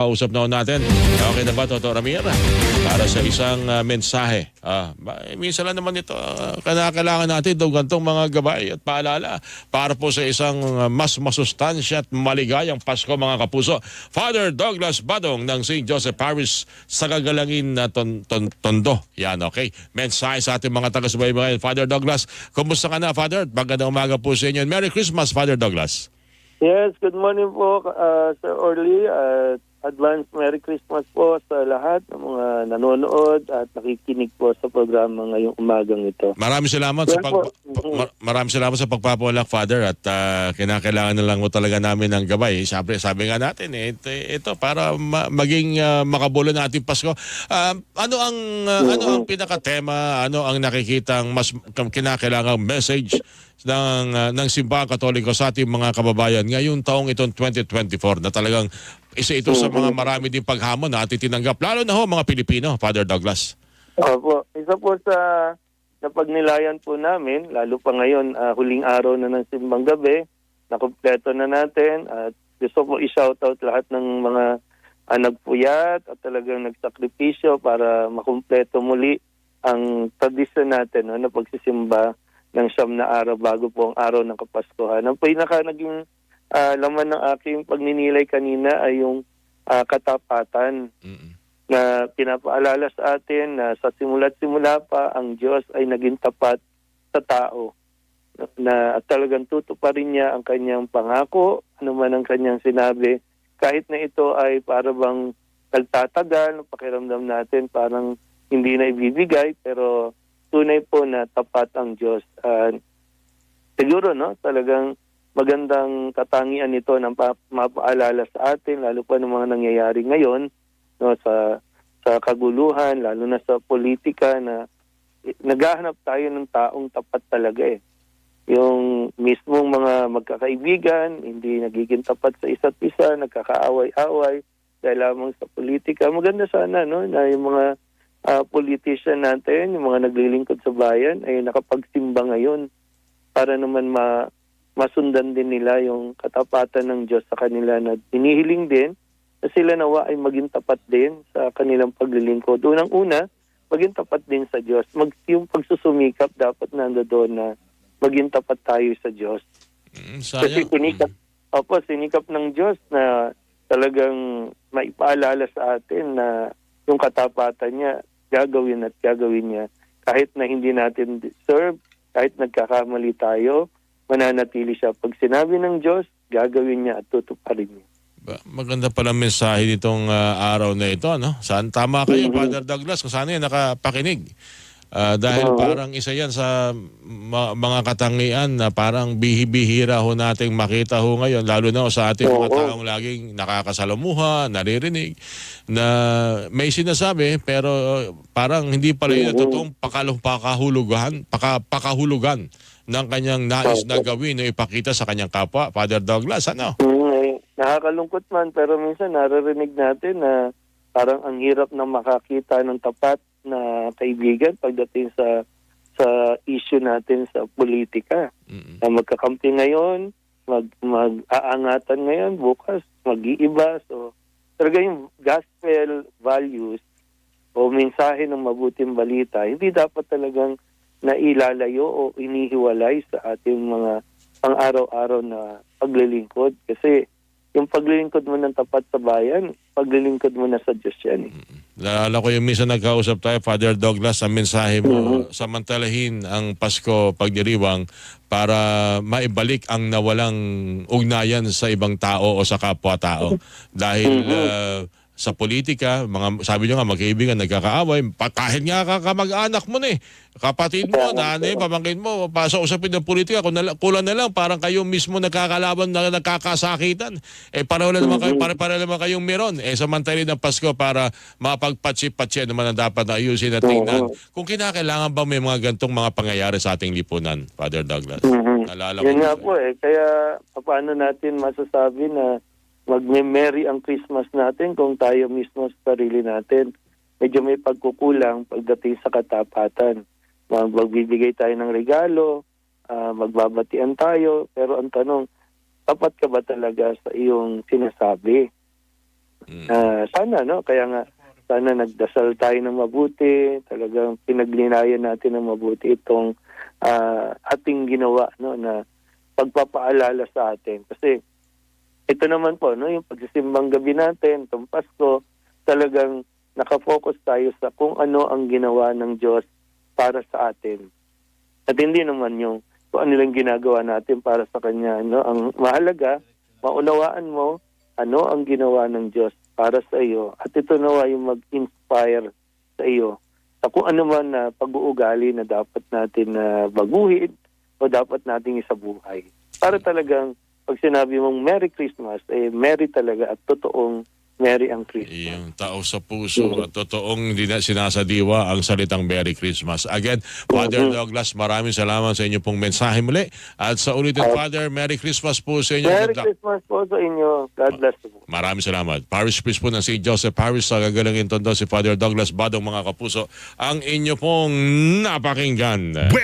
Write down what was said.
Kausap na natin. Okay na ba, Toto Ramir? Para sa isang mensahe. Minsan lang naman ito, kailangan natin daw gantong mga gabay at paalala para po sa isang mas masustansya at maligayang Pasko, mga kapuso. Father Douglas Badong ng St. Joseph Parish sa Gagalangin na Tondo. Yan, okay. Mensahe sa ating mga taga-subaybay. Father Douglas, kumusta ka na, Father? Magandang umaga po sa inyo. Merry Christmas, Father Douglas. Yes, good morning po, Sir Orly. Advance Merry Christmas po sa lahat ng mga nanonood at nakikinig po sa programa ngayong umagang ito. Maraming salamat maraming salamat sa pagpapawalak, Father, at kinakailangan na lang mo talaga namin ng gabay. Siyempre, sabi nga natin, ito para maging makabulo na ating Pasko. Ano ang pinaka-tema, ano ang nakikitang mas kinakailangang message ng Simbahang Katoliko sa ating mga kababayan ngayong taong itong 2024 na talagang isa ito sa mga marami din paghamon na ating tinanggap, lalo na ho mga Pilipino, Father Douglas? Opo, isa po sa napagnilayan po namin, lalo pa ngayon, huling araw na ng Simbang Gabi, nakumpleto na natin at gusto ko i-shoutout lahat ng mga nagpuyat at talagang nagsakripisyo para makumpleto muli ang tradisyon natin na pagsisimba ng siyam na araw bago po ang araw ng Kapaskuhan. Ang pinaka naging laman ng aking pagninilay kanina ay yung katapatan na pinapaalala sa atin na sa simula't simula pa ang Diyos ay naging tapat sa tao na talagang tutuparin niya ang kanyang pangako, ano man ang kanyang sinabi, kahit na ito ay para bang nagtatagal, pakiramdam natin parang hindi na ibibigay, pero tunay po na tapat ang Diyos. Siguro, talagang magandang katangian nito na mapaalala sa atin, lalo pa ng mga nangyayari ngayon, sa kaguluhan, lalo na sa politika, na naghahanap tayo ng taong tapat talaga. Yung mismong mga magkakaibigan, hindi nagiging tapat sa isa't isa, nagkakaaway-away dahil lamang sa politika. Maganda sana na yung mga politician natin, yung mga naglilingkod sa bayan ay nakapagsimba ngayon para naman masundan din nila yung katapatan ng Diyos sa kanila, na hinihiling din na sila nawa ay maging tapat din sa kanilang paglilingkod. Unang-una, maging tapat din sa Diyos. Yung pagsusumikap dapat nandoon na maging tapat tayo sa Diyos. Kasi sinikap ng Diyos na talagang maipaalala sa atin na yung katapatan niya, gagawin at gagawin niya. Kahit na hindi natin deserve, kahit nagkakamali tayo, mananatili siya. Pag sinabi ng Diyos, gagawin niya at tutuparin niya. Maganda pala mensahe nitong araw na ito, no? Saan tama kayo, Father Douglas, kung sana yan nakapakinig. Dahil parang isa yan sa mga katangian na parang bihira ho nating makita ho ngayon, lalo na sa ating mga taong laging nakakasalamuha, naririnig, na may sinasabi pero parang hindi pala yun totoong pakahulugan ng kanyang nais na gawin o ipakita sa kanyang kapwa. Father Douglas, ano? Nakakalungkot man, pero minsan naririnig natin na parang ang hirap na makakita ng tapat na kaibigan pagdating sa issue natin sa politika. Na magkakampi ngayon, mag-aangatan ngayon, bukas mag-iiba. So talaga yung gospel values o mensahe ng mabuting balita, hindi dapat talagang nailalayo o inihiwalay sa ating mga pang-araw-araw na paglilingkod. Kasi yung paglilingkod mo ng tapat sa bayan, paglilingkod mo na sa Diyos yan. Naalala ko yung minsan nagkausap tayo, Father Douglas, ang mensahe mo, samantalahin ang Pasko pagdiriwang para maibalik ang nawalang ugnayan sa ibang tao o sa kapwa-tao. Dahil sa politika, sabi nyo nga, magkaibigan, nagkakaaway, kahit nga kamag-anak mo na kapatid mo, nanay, pamangkin mo, sa usapin ng politika, kulang na lang, parang kayo mismo nagkakalaban na nagkakasakitan. Pareho naman kayong meron. Samantalin ng Pasko para mapagpatsi-patsi naman ang dapat na ayusin at tingnan. Kung kinakailangan ba may mga gantong mga pangyayari sa ating lipunan, Father Douglas? Nalala ko. Yun nga po kaya paano natin masasabi na magme-merry ang Christmas natin kung tayo mismo sa sarili natin medyo may pagkukulang pagdating sa katapatan. Magbibigay tayo ng regalo, magbabatian tayo, pero ang tanong, tapat ka ba talaga sa iyong sinasabi? Sana, no? Kaya nga, sana nagdasal tayo ng mabuti, talagang pinaglinayan natin ng mabuti itong ating ginawa, no, na pagpapaalala sa atin. Kasi ito naman po, no, yung pagsisimbang gabi natin, itong Pasko, talagang nakafocus tayo sa kung ano ang ginawa ng Diyos para sa atin. At hindi naman yung kung ano lang ginagawa natin para sa Kanya. No? Ang mahalaga, maunawaan mo ano ang ginawa ng Diyos para sa iyo. At ito nawa yung mag-inspire sa iyo sa kung ano man na pag-uugali na dapat natin na baguhin o dapat nating isabuhay. Para talagang pag sinabi mong Merry Christmas, Merry talaga at totoong Merry ang Christmas. Yung tao sa puso at totoong sinasadiwa ang salitang Merry Christmas. Again, Father Douglas, maraming salamat sa inyo pong mensahe muli. At sa ulitin, Father, Merry Christmas po sa inyo. Merry Christmas po sa inyo. God bless you. Maraming salamat. Parish priest po ng St. Joseph Parish sa Gagalangin Tondo, si Father Douglas Badong, mga kapuso, ang inyo pong napakinggan.